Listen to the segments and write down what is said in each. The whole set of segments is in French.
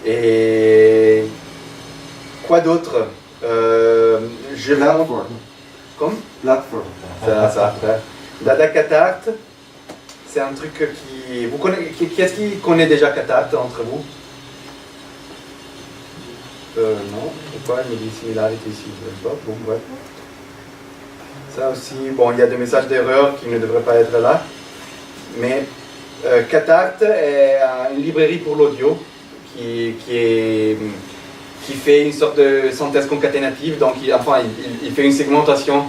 Et quoi d'autre? Platform. Comme Platform. ça. Dada Catart, c'est un truc qui... Vous connaissez, qui est-ce qui connaît déjà Catart entre vous? Non, pourquoi il me dit similarité ici? Bon, ouais. Ça aussi, bon, il y a des messages d'erreur qui ne devraient pas être là. Mais Catart est une librairie pour l'audio qui fait une sorte de synthèse concaténative. Donc, il fait une segmentation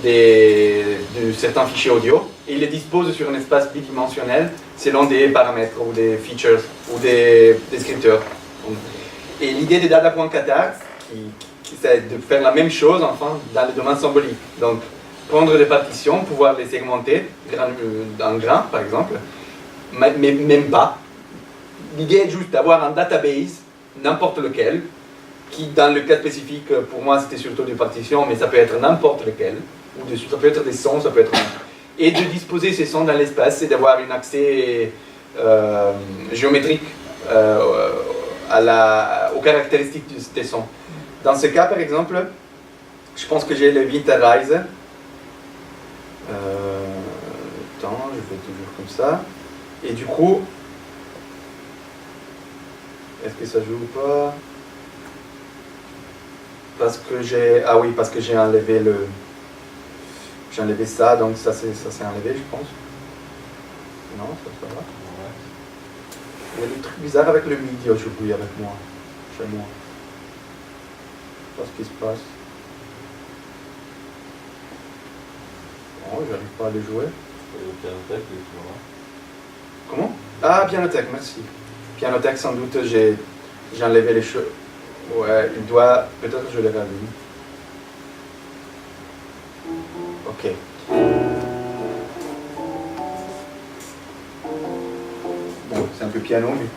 de certains fichiers audio et il les dispose sur un espace bidimensionnel selon des paramètres ou des features ou des descripteurs. Et l'idée de dada.catart, c'est de faire la même chose enfin dans le domaine symbolique. Donc, prendre des partitions, pouvoir les segmenter en grains par exemple, mais même pas. L'idée est juste d'avoir un database, n'importe lequel, qui dans le cas spécifique, pour moi c'était surtout des partitions, mais ça peut être n'importe lequel, ça peut être des sons, ça peut être... Et de disposer ces sons dans l'espace et d'avoir un accès géométrique aux caractéristiques des sons. Dans ce cas par exemple, je pense que j'ai le Winterize. Attends, je fais toujours comme ça. Et du coup, est-ce que ça joue ou pas? Parce que j'ai enlevé j'ai enlevé ça, donc ça s'est enlevé, je pense. Non, ça va. Il y a des trucs bizarres avec le MIDI aujourd'hui avec moi, chez moi. Je sais pas ce qui se passe. Oh, j'arrive pas à les jouer. Comment? Ah, Pianothèque, merci. Pianothèque, sans doute, j'ai enlevé les choses. Ouais, il doit... Peut-être que je les rallume. Ok. Bon, c'est un peu piano, mais...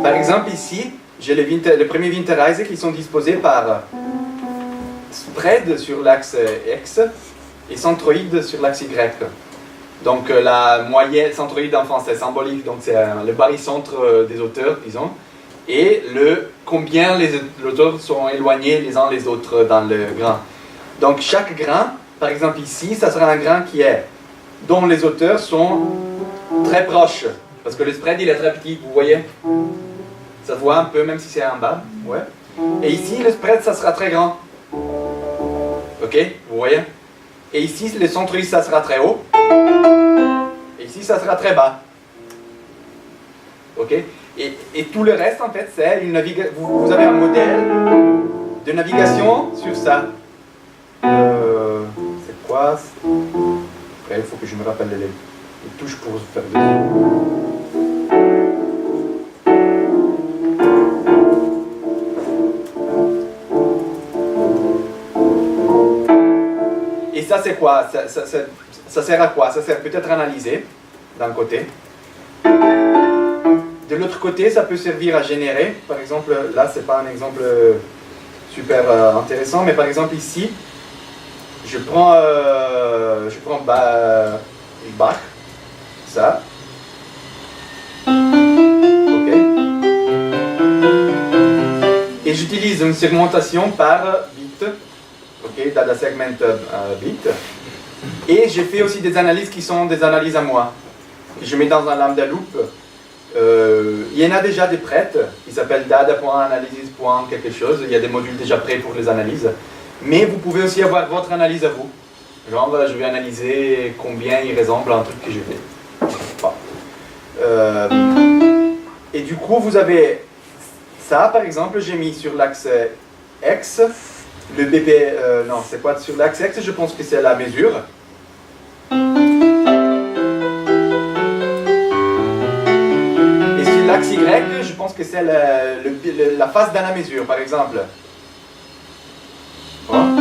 Par exemple, ici, j'ai les premiers Winterize qui sont disposés par spread sur l'axe X et centroïde sur l'axe Y. Donc la moyenne, centroïde enfin c'est symbolique, donc c'est le barycentre des auteurs, disons, et combien les auteurs sont éloignés les uns les autres dans le grain. Donc chaque grain, par exemple ici, ça sera un grain dont les auteurs sont très proches, parce que le spread il est très petit, vous voyez? Ça se voit un peu même si c'est en bas, ouais. Et ici le spread ça sera très grand. Ok, vous voyez? Et ici le centroïde ça sera très haut. Et ici, ça sera très bas. Ok? Et tout le reste, en fait, c'est une navigation. Vous avez un modèle de navigation sur ça. C'est quoi? Après, il faut que je me rappelle les touches pour faire des... Et ça, c'est quoi? Ça sert à quoi? Ça sert peut-être à analyser, d'un côté. De l'autre côté, ça peut servir à générer. Par exemple, là, c'est pas un exemple super intéressant, mais par exemple ici, je prends Bach, ça. Ok. Et j'utilise une segmentation par bit. Ok, data segment bit. Et j'ai fait aussi des analyses qui sont des analyses à moi. Je mets dans un lambda loop. Il y en a déjà des prêtes qui s'appellent dada.analysis.quelque chose. Il y a des modules déjà prêts pour les analyses. Mais vous pouvez aussi avoir votre analyse à vous. Genre, je vais analyser combien il ressemble à un truc que je fais. Bon. Et du coup, vous avez ça, par exemple, j'ai mis sur l'axe X. Le BP, non, c'est quoi sur l'axe X? Je pense que c'est la mesure. Et sur l'axe Y, je pense que c'est la face dans la mesure, par exemple. Bon.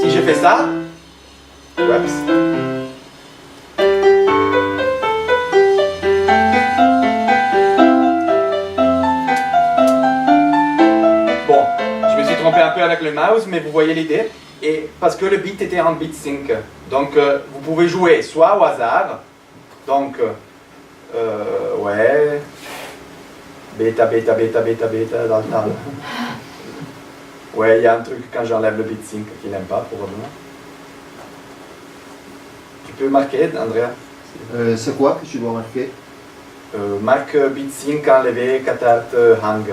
Si je fais ça, oups. Un peu avec le mouse, mais vous voyez l'idée. Et parce que le bit était en bit sync, donc vous pouvez jouer soit au hasard, donc ouais, bêta dans le temps. Ouais, il y a un truc quand j'enlève le bit sync qu'il n'aime pas, probablement. Tu peux marquer, Andrea? C'est quoi que tu dois marquer? Marque bit sync enlevé, catart hang.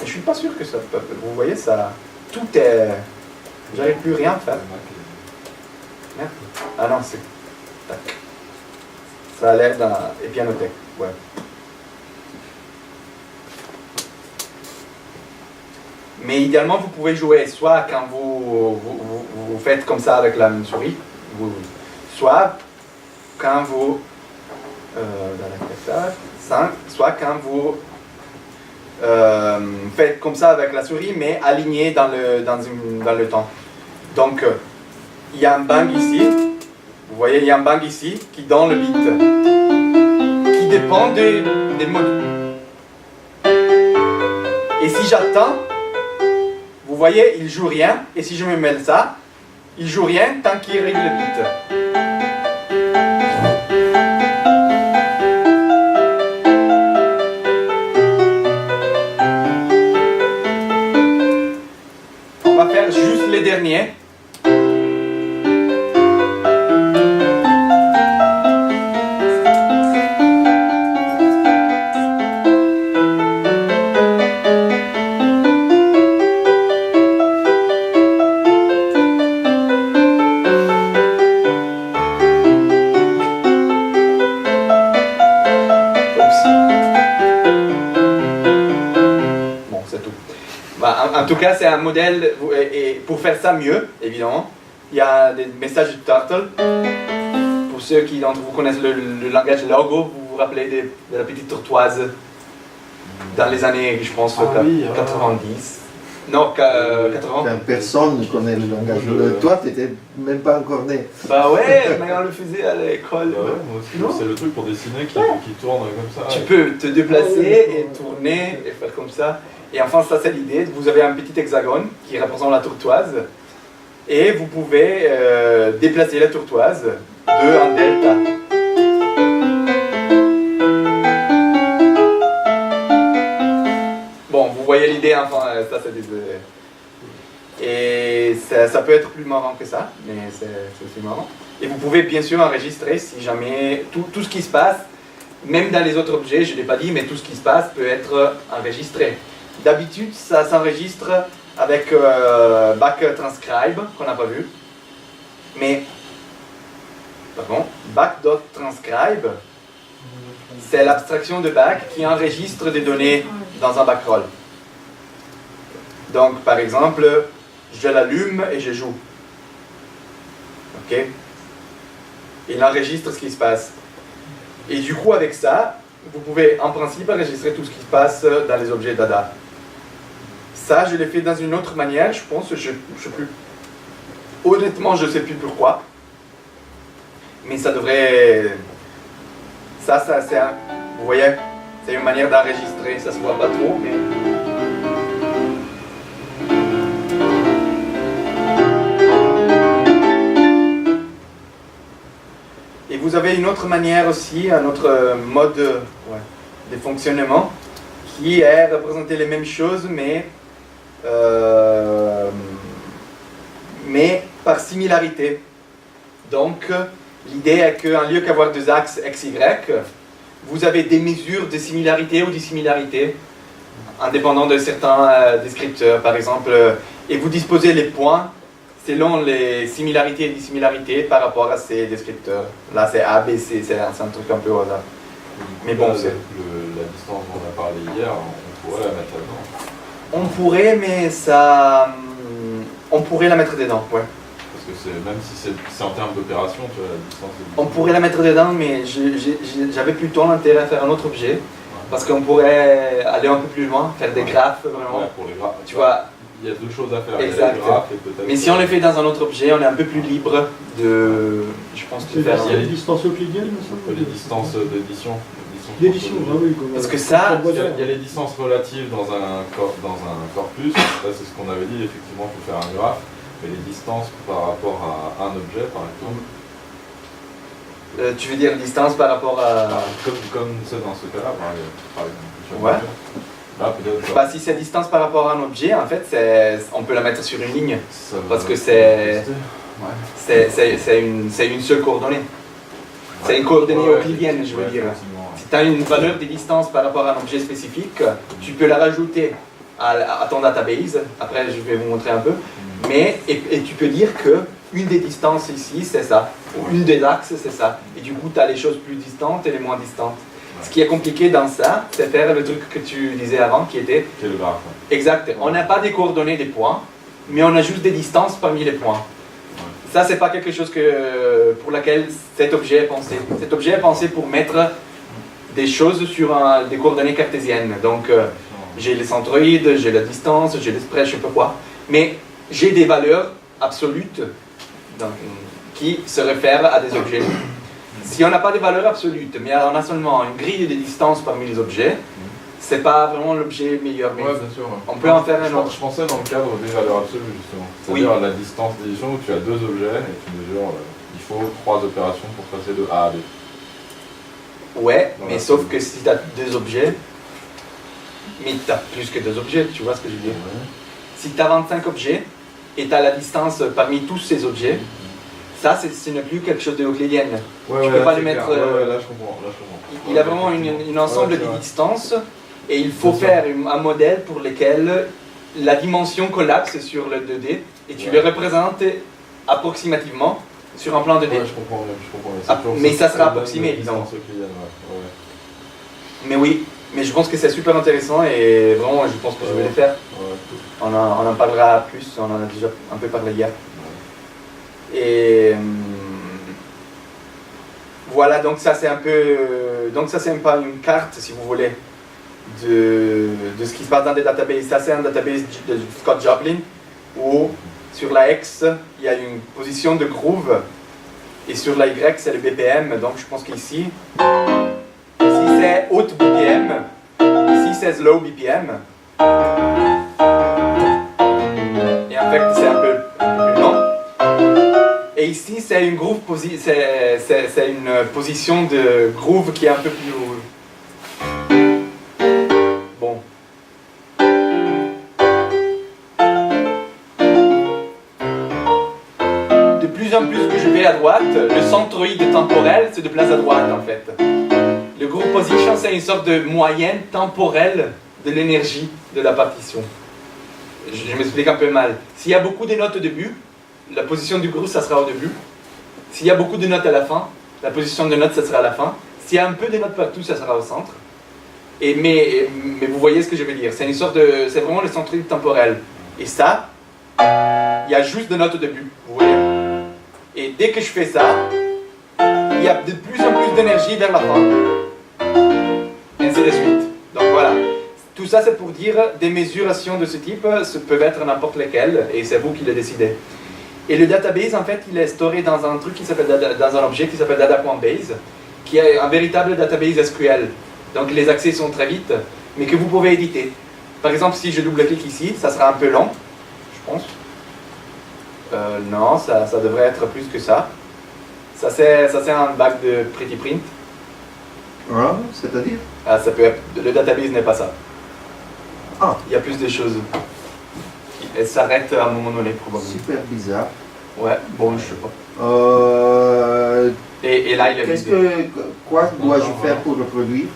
Je suis pas sûr que ça peut. Vous voyez, ça. Tout est. J'arrive plus rien à faire. Merde. Ah non, c'est. Tac. Ça a l'air dans Epianothèque. Ouais. Mais idéalement, vous pouvez jouer soit quand vous faites comme ça avec la souris, soit quand vous. Soit quand vous faites comme ça avec la souris, mais aligné dans le temps. Donc, il y a un bang ici. Vous voyez, il y a un bang ici qui donne le beat, qui dépend des modules. Et si j'attends, vous voyez, il joue rien. Et si je me mets ça, il joue rien tant qu'il règle le beat. On va faire juste les derniers. En tout cas, c'est un modèle, et pour faire ça mieux, évidemment, il y a des messages de Turtle. Pour ceux qui d'entre vous connaissent le langage Logo, vous vous rappelez de la petite tourtoise dans les années, je pense, 90. Non, 80. Personne ne connaît le langage. Toi, tu n'étais même pas encore né. Bah ouais, mais on le faisait à l'école. Ouais, moi aussi, c'est le truc pour dessiner qui tourne comme ça. Tu peux te déplacer et tourner et faire comme ça. Et enfin, ça c'est l'idée. Vous avez un petit hexagone qui représente la tourtoise. Et vous pouvez déplacer la tourtoise en delta. Bon, vous voyez l'idée, enfin, ça c'est des... Et ça peut être plus marrant que ça, mais c'est aussi marrant. Et vous pouvez bien sûr enregistrer si jamais tout ce qui se passe, même dans les autres objets, je ne l'ai pas dit, mais tout ce qui se passe peut être enregistré. D'habitude, ça s'enregistre avec back transcribe, qu'on n'a pas vu. Mais, pardon, back.transcribe, c'est l'abstraction de back qui enregistre des données dans un backroll. Donc, par exemple, je l'allume et je joue. Ok? Il enregistre ce qui se passe. Et du coup, avec ça, vous pouvez en principe enregistrer tout ce qui se passe dans les objets Dada. Ça, je l'ai fait dans une autre manière, je pense, je sais plus. Honnêtement, je ne sais plus pourquoi. Mais ça devrait... Ça c'est un... Vous voyez, c'est une manière d'enregistrer, ça se voit pas trop, mais... Et vous avez une autre manière aussi, un autre mode de fonctionnement, qui est représenter les mêmes choses, mais par similarité. Donc, l'idée est qu'en lieu qu'avoir deux axes x, y, vous avez des mesures de similarité ou dissimilarités, indépendant de certains descripteurs, par exemple, et vous disposez les points selon les similarités et dissimilarités par rapport à ces descripteurs. Là, c'est A, B, C, c'est un truc un peu au hasard. Mais bon, c'est... La distance dont on a parlé hier, on pourrait la mettre là-dedans. On pourrait, mais ça... On pourrait la mettre dedans, ouais. Parce que même si c'est en termes d'opération, tu vois, la distance... On pourrait la mettre dedans, mais j'avais plutôt l'intérêt à faire un autre objet. Parce qu'on pourrait aller un peu plus loin, faire des graphes, vraiment. Ouais, pour les graphes. Tu vois, il y a deux choses à faire. Exact. Il y a les graphes et peut-être... Mais si on les fait dans un autre objet, on est un peu plus libre de... Je pense de faire... Il y a les distances euclidiennes, il me semble. Les distances d'édition. D'édition, ah oui. Parce que ça... Il y a les distances relatives dans un corpus. Là, c'est ce qu'on avait dit, effectivement, il faut faire un graphe. Mais les distances par rapport à un objet, par exemple, Tu veux dire distance par rapport à... Comme c'est dans ce cas-là, par exemple. Ouais. Là, peut-être. Bah, si c'est distance par rapport à un objet, en fait, on peut la mettre sur une ligne. Ça Parce va que c'est exister. Ouais. c'est une seule coordonnée. C'est une coordonnée euclidienne, je veux dire. effectivement, ouais. Si tu as une valeur de distance par rapport à un objet spécifique, tu peux la rajouter à ton database. Après, je vais vous montrer un peu. Mais, et tu peux dire que une des distances ici, c'est ça. Ou une des axes, c'est ça. Et du coup, tu as les choses plus distantes et les moins distantes. Ce qui est compliqué dans ça, c'est faire le truc que tu disais avant, qui était... Quel graphe, ouais. Exact. On n'a pas des coordonnées des points, mais on a juste des distances parmi les points. Ça, c'est pas quelque chose pour laquelle cet objet est pensé. Cet objet est pensé pour mettre des choses sur des coordonnées cartésiennes. Donc, j'ai les centroïdes, j'ai la distance, j'ai l'espace, je sais pas quoi. Mais j'ai des valeurs absolutes qui se réfèrent à des objets. Si on n'a pas de valeurs absolutes, mais on a seulement une grille de distance parmi les objets, c'est pas vraiment l'objet meilleur. Mais Ouais, bien sûr. Ouais. on peut en faire un autre. Je pensais dans le cadre des valeurs absolues, justement. C'est-à-dire la distance d'édition où tu as deux objets et tu mesures, il faut 3 opérations pour passer de A à B. Ouais, Dans mais la sauf absolue. que si tu as 2 objets, mais tu as plus que 2 objets, tu vois ce que je veux dire. Si tu as 25 objets et tu as la distance parmi tous ces objets, ça, ce n'est plus quelque chose de euclidienne. Ouais, Tu ouais, peux là, pas c'est le mettre, clair. Ouais, là, je comprends. Là, je comprends. Il a vraiment une ensemble Ouais, de c'est vrai. distances et il faut Bien sûr. faire un modèle pour lequel la dimension collapse sur le 2D et tu Ouais. le représentes approximativement sur un plan 2D. Ouais, je comprends bien, je comprends bien. Ah, C'est toujours mais ça sera donne approximé, des évidemment. distances euclidiennes, ouais. Mais oui, mais je pense que c'est super intéressant et vraiment je pense que je vais le faire. Ouais, cool. On en parlera plus, on en a déjà un peu parlé hier. Et voilà, donc ça c'est un peu, donc ça c'est pas une carte si vous voulez de ce qui se passe dans des databases. Ça c'est un database de Scott Joplin où sur la X il y a une position de groove et sur la Y c'est le BPM. Donc je pense qu'ici c'est haute BPM, ici c'est slow BPM. Et en fait c'est un peu plus long. Et ici, c'est une c'est une position de groove qui est un peu plus bon. De plus en plus que je vais à droite, le centroïde temporel se déplace à droite en fait. Le groove position, c'est une sorte de moyenne temporelle de l'énergie de la partition. Je m'explique un peu mal. S'il y a beaucoup de notes au début, la position du groove, ça sera au début. S'il y a beaucoup de notes à la fin, la position de notes, ça sera à la fin. S'il y a un peu de notes partout, ça sera au centre. Mais vous voyez ce que je veux dire. C'est une sorte de, c'est vraiment le centroïde temporel. Et ça, il y a juste de notes au début. Vous voyez. Et dès que je fais ça, il y a de plus en plus d'énergie vers la fin. Et ainsi de suite. Donc voilà. Tout ça, c'est pour dire des mesurations de ce type peuvent être n'importe lesquelles, et c'est vous qui le décidez. Et le database, en fait, il est storé dans un truc qui s'appelle dans un objet qui s'appelle data.base, qui est un véritable database SQL. Donc les accès sont très vite, mais que vous pouvez éditer. Par exemple, si je double-clique ici, ça sera un peu long, je pense. Non, ça devrait être plus que ça. Ça c'est un bac de Pretty Print. Ah, c'est-à-dire? Ah, ça peut être, le database n'est pas ça. Ah. Il y a plus de choses. Elle s'arrête à un moment donné, probablement. Super bizarre. Ouais, bon, je sais pas. Et là, il est Qu'est-ce visé. quoi dois-je faire pour reproduire?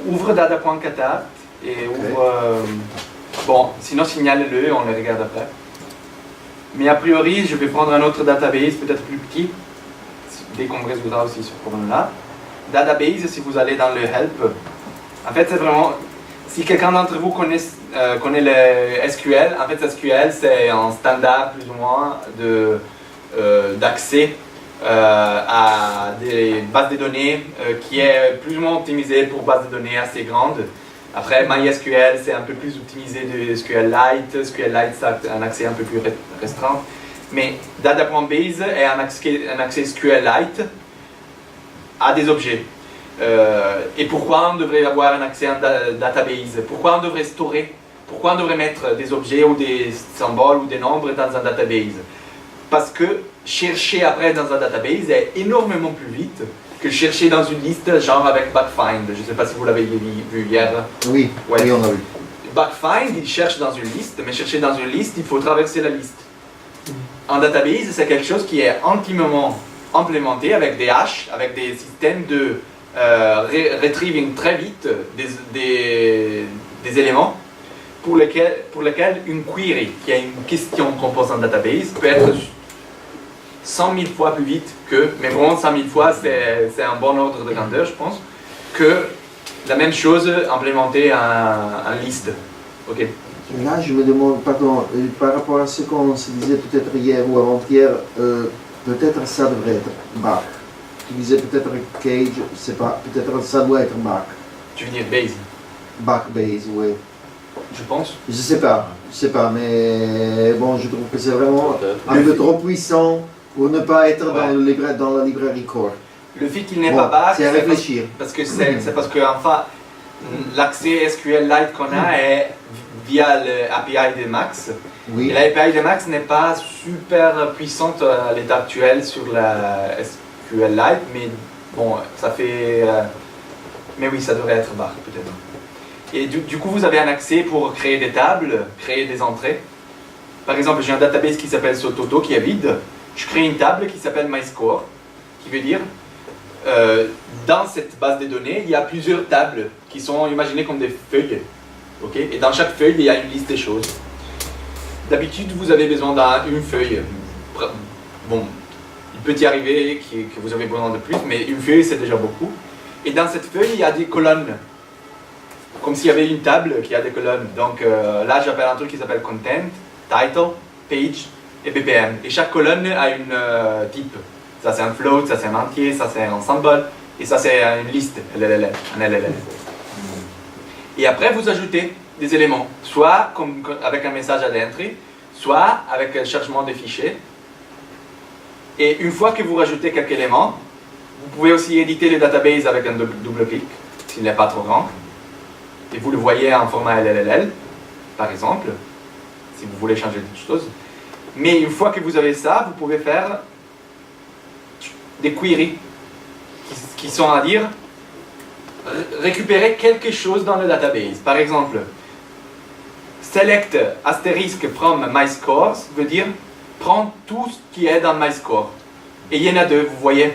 Ouvre data.kata et ouvre... bon, sinon signale-le et on le regarde après. Mais a priori, je vais prendre un autre database, peut-être plus petit, dès qu'on résoudra aussi ce problème-là. Database, si vous allez dans le help, en fait, c'est vraiment... Si quelqu'un d'entre vous connaît le SQL, en fait, SQL, c'est un standard plus ou moins d'accès à des bases de données qui est plus ou moins optimisé pour bases de données assez grandes. Après, MySQL, c'est un peu plus optimisé de SQLite. SQLite, ça a un accès un peu plus restreint. Mais Data.base est un accès SQLite à des objets. Et pourquoi on devrait avoir un accès à un database? Pourquoi on devrait storer? Pourquoi on devrait mettre des objets ou des symboles ou des nombres dans un database? Parce que chercher après dans un database est énormément plus vite que chercher dans une liste, genre avec Backfind. Je ne sais pas si vous l'avez vu hier. Oui, Ouais. oui, on a vu. Backfind, il cherche dans une liste, mais chercher dans une liste, il faut traverser la liste. En database, c'est quelque chose qui est intimement implémenté avec des hashes, avec des systèmes de retrieving très vite des éléments pour lesquels une query, qui est une question qu'on pose en database, peut être 100 000 fois plus vite que, mais vraiment 100 000 fois, c'est un bon ordre de grandeur, je pense, que la même chose implémentée en liste. Ok. Là, je me demande, pardon, par rapport à ce qu'on se disait peut-être hier ou avant-hier, peut-être ça devrait être Bach. Tu disais peut-être Cage, je sais pas, peut-être ça doit être Bach. Tu veux dire base, Bach base, oui. je pense. Je sais pas, mais bon, je trouve que c'est vraiment Peut-être. un peu trop puissant pour ne pas être Ouais. dans la librairie core. Le fait qu'il n'est Bon, pas Bach, c'est à réfléchir. parce que c'est parce que enfin, l'accès SQLite qu'on a est via l'API de Max. Oui. Et l'API de Max n'est pas super puissante à l'état actuel sur la SQLite, mais bon, ça fait... mais oui, ça devrait être Bach peut-être. Et du coup, vous avez un accès pour créer des tables, créer des entrées. Par exemple, j'ai un database qui s'appelle Sototo, qui est vide. Je crée une table qui s'appelle MyScore, qui veut dire, dans cette base de données, il y a plusieurs tables qui sont imaginées comme des feuilles. Okay? Et dans chaque feuille, il y a une liste des choses. D'habitude, vous avez besoin d'une feuille. Bon, il peut y arriver que vous avez besoin de plus, mais une feuille, c'est déjà beaucoup. Et dans cette feuille, il y a des colonnes. Comme s'il y avait une table qui a des colonnes. Donc là, j'appelle un truc qui s'appelle Content, Title, Page et BPM. Et chaque colonne a une type. Ça, c'est un float, ça, c'est un entier, ça, c'est un symbole. Et ça, c'est une liste, LLL, un LLL. Et après, vous ajoutez des éléments, soit avec un message à l'entrée, soit avec le chargement des fichiers. Et une fois que vous rajoutez quelques éléments, vous pouvez aussi éditer le database avec un double clic, s'il n'est pas trop grand. Et vous le voyez en format LLL, par exemple, si vous voulez changer des choses. Mais une fois que vous avez ça, vous pouvez faire des queries, qui sont à dire récupérer quelque chose dans le database. Par exemple, select asterisk from MyScore veut dire prendre tout ce qui est dans MyScore. Et il y en a deux, vous voyez.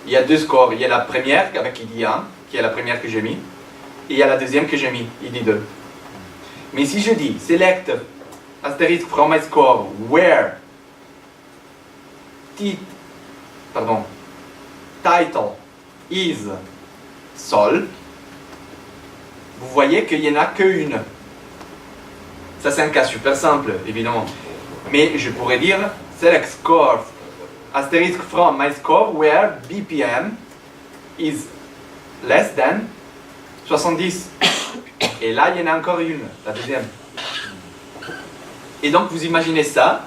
Il y a deux scores. Il y a la première avec ID 1, qui est la première que j'ai mis. Et il y a la deuxième que j'ai mis, ID 2. Mais si je dis select asterisk from MyScore where title is sol, vous voyez qu'il n'y en a qu'une. Ça, c'est un cas super simple, évidemment. Mais je pourrais dire select score asterisk from my score where BPM is less than 70. Et là, il y en a encore une, la deuxième. Et donc, vous imaginez ça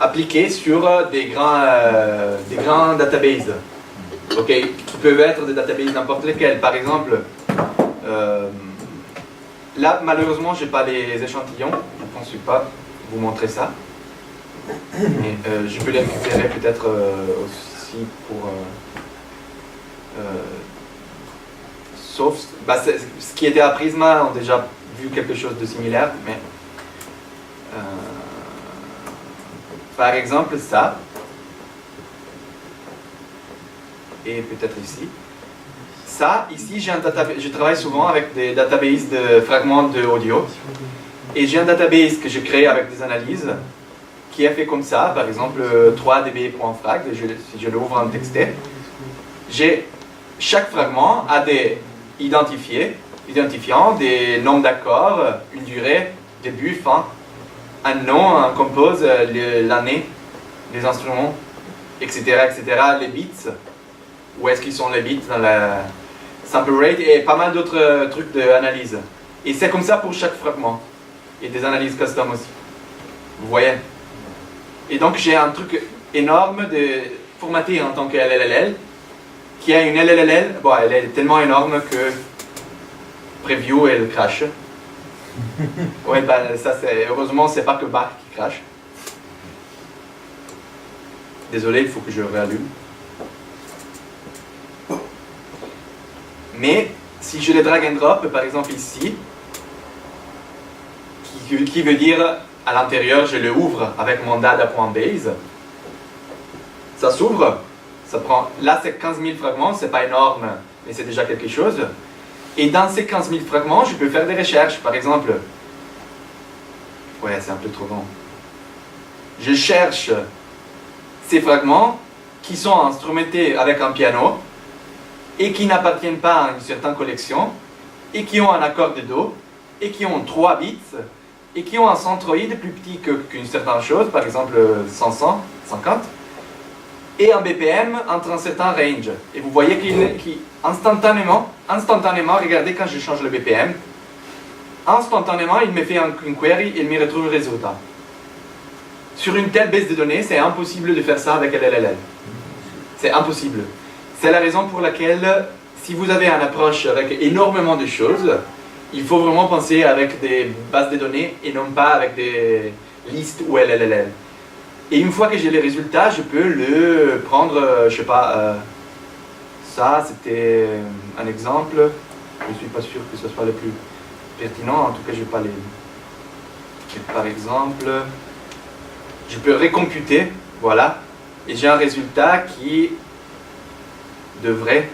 appliqué sur des grands databases. Ok, qui peuvent être des databases n'importe lesquels. Par exemple, là, malheureusement, je n'ai pas les échantillons. Je ne pense pas vous montrer ça. Mais je peux les récupérer peut-être aussi pour... sauf... ce qui était à Prisma ont déjà vu quelque chose de similaire, mais... par exemple, ça... et peut-être ici. Ça, ici, j'ai un database. Je travaille souvent avec des databases de fragments de audio. Et j'ai un database que j'ai créé avec des analyses qui est fait comme ça, par exemple 3db.frag, si je l'ouvre en texte. Chaque fragment a des identifiants, des noms d'accords, une durée, début, fin, un nom, un compose, l'année, les instruments, etc., les bits. Où est-ce qu'ils sont les bits dans la sample rate et pas mal d'autres trucs d'analyse. Et c'est comme ça pour chaque fragment. Et des analyses custom aussi. Vous voyez? Et donc j'ai un truc énorme de formaté en tant que LLL qui a une LLL, bon elle est tellement énorme que preview elle crash. Ouais, ça c'est, heureusement c'est pas que Bach qui crash. Désolé, il faut que je réallume. Mais si je les drag and drop, par exemple ici, qui veut dire à l'intérieur, je le ouvre avec mon data.base, ça s'ouvre, ça prend, là c'est 15 000 fragments, c'est pas énorme, mais c'est déjà quelque chose. Et dans ces 15 000 fragments, je peux faire des recherches, par exemple, ouais c'est un peu trop long. Je cherche ces fragments qui sont instrumentés avec un piano et qui n'appartiennent pas à une certaine collection et qui ont un accord de Do et qui ont 3 bits et qui ont un centroïde plus petit qu'une certaine chose, par exemple 150, et un BPM entre un certain range. Et vous voyez qu'il instantanément, regardez quand je change le BPM, instantanément il me fait une query et il me retrouve le résultat. Sur une telle base de données, c'est impossible de faire ça avec LLL. C'est impossible. C'est la raison pour laquelle, si vous avez une approche avec énormément de choses, il faut vraiment penser avec des bases de données et non pas avec des listes ou LLL. Et une fois que j'ai les résultats, je peux le prendre, je sais pas, ça c'était un exemple. Je ne suis pas sûr que ce soit le plus pertinent, en tout cas je ne vais pas les... Mais par exemple, je peux récomputer, voilà, et j'ai un résultat qui devrait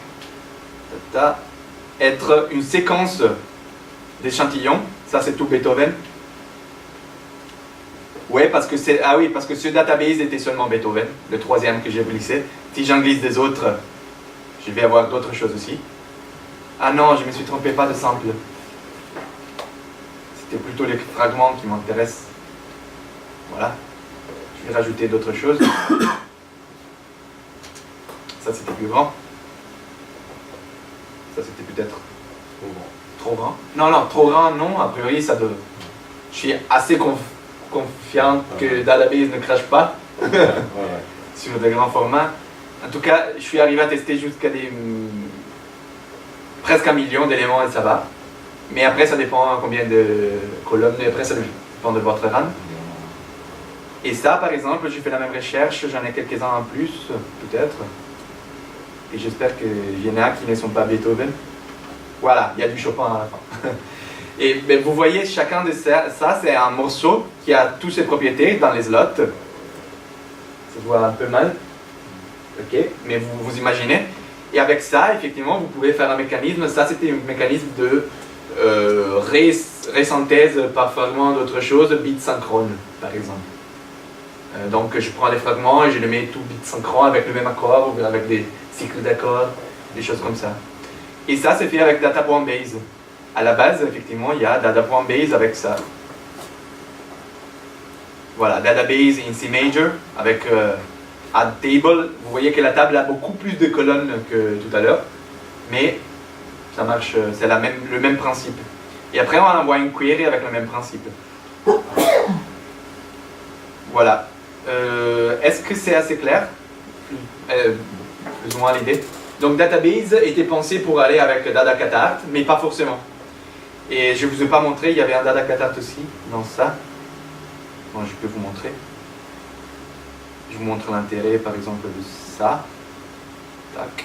être une séquence d'échantillons. Ça c'est tout Beethoven. Ouais, parce que parce que ce database était seulement Beethoven, le troisième que j'ai glissé. Si j'en glisse des autres, je vais avoir d'autres choses aussi. Ah non, je me suis trompé, pas de sample. C'était plutôt les fragments qui m'intéressent. Voilà. Je vais rajouter d'autres choses. Ça c'était plus grand. Ça c'était peut-être trop grand. Non, trop grand, non. A priori, ça doit... Je suis assez confiant que database ne crache pas sur des grands formats. En tout cas, je suis arrivé à tester jusqu'à presque 1 million d'éléments et ça va. Mais après, ça dépend combien de colonnes, et après, ça dépend de votre RAM. Et ça, par exemple, j'ai fait la même recherche, j'en ai quelques-uns en plus, peut-être. Et j'espère qu'il y en a qui ne sont pas Beethoven. Voilà, il y a du Chopin à la fin. Et ben, vous voyez, chacun de ça c'est un morceau qui a toutes ses propriétés dans les slots. Ça se voit un peu mal. Ok, mais vous imaginez. Et avec ça, effectivement, vous pouvez faire un mécanisme. Ça, c'était un mécanisme de résynthèse par fragment d'autre chose, bits synchrone, par exemple. Donc, je prends les fragments et je les mets tout bits synchrone avec le même accord ou avec des cycles d'accords, des choses comme ça. Et ça, c'est fait avec data.base. À la base, effectivement, il y a data.base avec ça. Voilà, database in C major avec add table. Vous voyez que la table a beaucoup plus de colonnes que tout à l'heure, mais ça marche, c'est le même principe. Et après, on envoie une query avec le même principe. Voilà. Est-ce que c'est assez clair? Plus ou moins l'idée. Donc, database était pensé pour aller avec DataCatart, mais pas forcément. Et je ne vous ai pas montré, il y avait un DataCatart aussi dans ça. Bon, je peux vous montrer. Je vous montre l'intérêt, par exemple, de ça. Tac.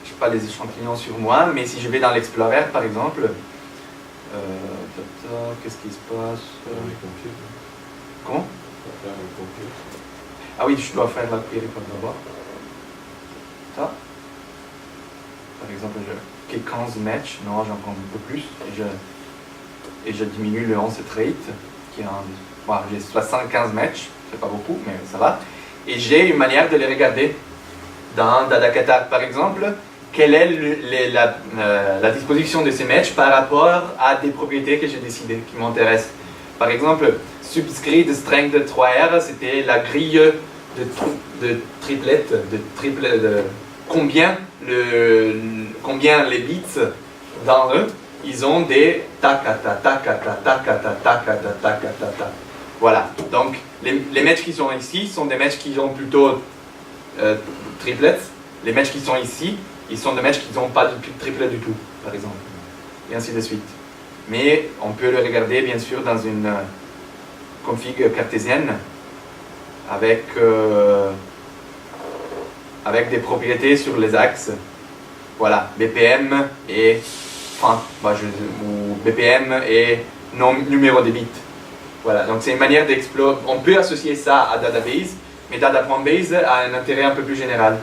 Je n'ai pas les échantillons sur moi, mais si je vais dans l'Explorer, par exemple, qu'est-ce qui se passe? Comment? Ah oui, je dois faire la query d'abord. Ça. Par exemple, je 15 match, non, j'en prends un peu plus, et je diminue le 11 rate, qui est j'ai 75 matchs, c'est pas beaucoup, mais ça va. Et j'ai une manière de les regarder. Dans DataCatart, par exemple, quelle est la disposition de ces matchs par rapport à des propriétés que j'ai décidées, qui m'intéressent. Par exemple, subscrit de strength de 3R, c'était la grille de triplet, de combien les bits dans eux, ils ont des takata, takata, takata, takata, takata, takata. Voilà, donc les matchs qui sont ici sont des matchs qui ont plutôt triplets. Les matchs qui sont ici, ils sont des matchs qui n'ont pas de triplet du tout, par exemple. Et ainsi de suite. Mais on peut le regarder bien sûr dans une config cartésienne avec des propriétés sur les axes. Voilà, BPM et ou BPM et numéro de bits. Voilà, donc c'est une manière d'explorer. On peut associer ça à database, mais data.base a un intérêt un peu plus général.